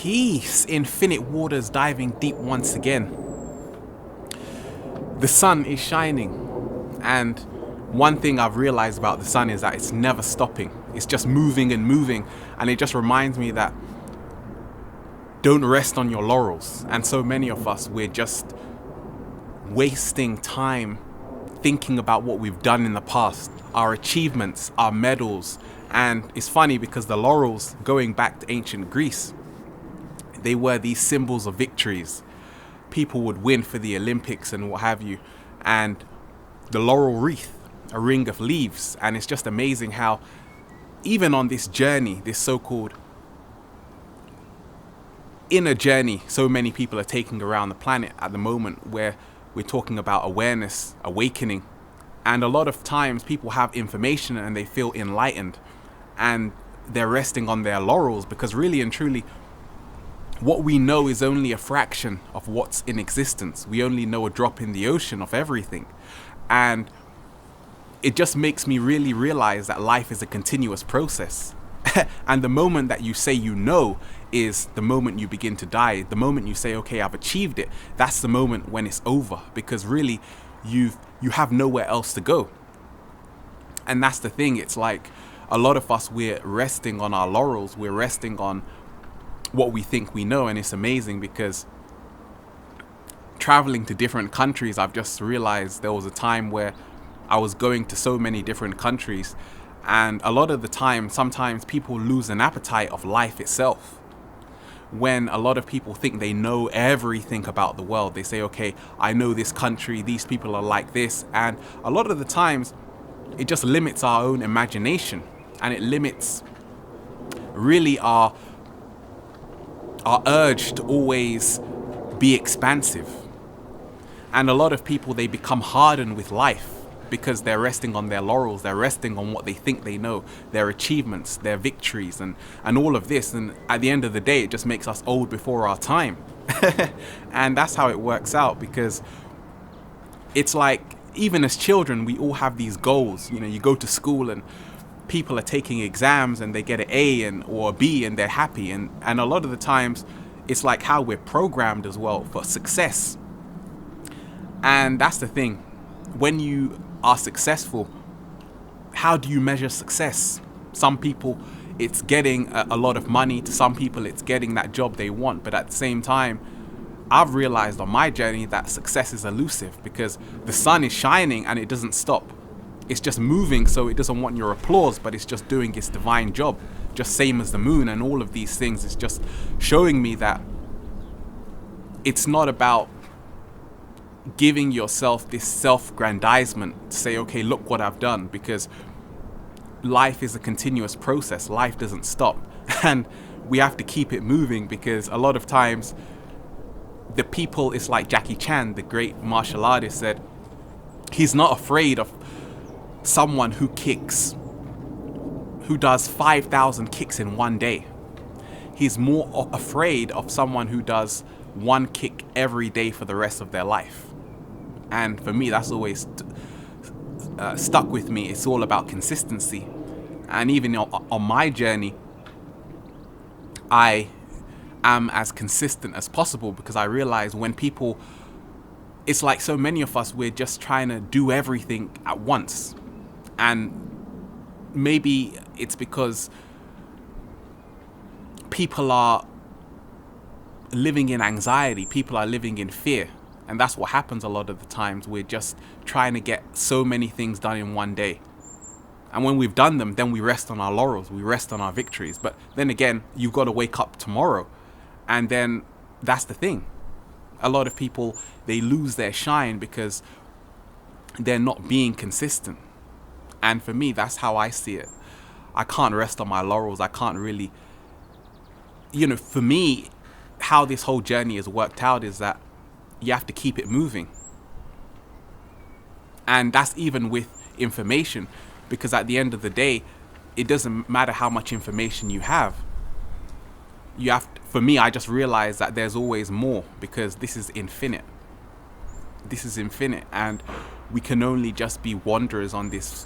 Peace, infinite waters diving deep once again. The sun is shining, and one thing I've realized about the sun is that it's never stopping. It's just moving and moving, and it just reminds me that don't rest on your laurels. And so many of us, we're just wasting time thinking about what we've done in the past, our achievements, our medals. And it's funny because the laurels, going back to ancient Greece, they were these symbols of victories. People would win for the Olympics and what have you. And the laurel wreath, a ring of leaves. And it's just amazing how even on this journey, this so-called inner journey, so many people are taking around the planet at the moment, where we're talking about awareness, awakening. And a lot of times people have information and they feel enlightened and they're resting on their laurels, because really and truly, what we know is only a fraction of what's in existence. We only know a drop in the ocean of everything. And it just makes me really realize that life is a continuous process. And the moment that you say you know is the moment you begin to die. The moment you say, okay, I've achieved it, that's the moment when it's over, because really you have nowhere else to go. And that's the thing. It's like a lot of us, we're resting on our laurels. We're resting on what we think we know. And it's amazing because traveling to different countries, I've just realized there was a time where I was going to so many different countries, and a lot of the time, sometimes people lose an appetite of life itself. When a lot of people think they know everything about the world, they say, okay, I know this country, these people are like this. And a lot of the times it just limits our own imagination, and it limits really our urge to always be expansive. And a lot of people, they become hardened with life because they're resting on their laurels. They're resting on what they think they know, their achievements, their victories, and all of this. And at the end of the day, it just makes us old before our time. And that's how it works out, because it's like, even as children, we all have these goals. You know, you go to school and people are taking exams and they get an A or a B and they're happy. And a lot of the times, it's like how we're programmed as well for success. And that's the thing. When you are successful, how do you measure success? Some people, it's getting a lot of money. To some people, it's getting that job they want. But at the same time, I've realized on my journey that success is elusive, because the sun is shining and it doesn't stop. It's just moving, so it doesn't want your applause, but it's just doing its divine job, just same as the moon. And all of these things is just showing me that it's not about giving yourself this self-grandizement to say, okay, look what I've done, because life is a continuous process. Life doesn't stop, and we have to keep it moving, because a lot of times the people, it's like Jackie Chan, the great martial artist, said he's not afraid of someone who does 5,000 kicks in one day. He's more afraid of someone who does one kick every day for the rest of their life. And for me, that's always stuck with me. It's all about consistency. And even on my journey, I am as consistent as possible, because I realize when people, it's like so many of us, we're just trying to do everything at once. And maybe it's because people are living in anxiety, people are living in fear. And that's what happens a lot of the times. We're just trying to get so many things done in one day. And when we've done them, then we rest on our laurels, we rest on our victories. But then again, you've got to wake up tomorrow. And then that's the thing. A lot of people, they lose their shine because they're not being consistent. And for me, that's how I see it. I can't rest on my laurels. I can't really, for me, how this whole journey has worked out is that you have to keep it moving. And that's even with information, because at the end of the day, it doesn't matter how much information you have. For me, I just realized that there's always more, because this is infinite. This is infinite, and we can only just be wanderers on this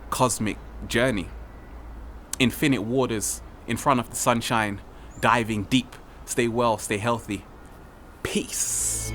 cosmic journey. Infinite waters in front of the sunshine, diving deep Stay well, stay healthy. Peace.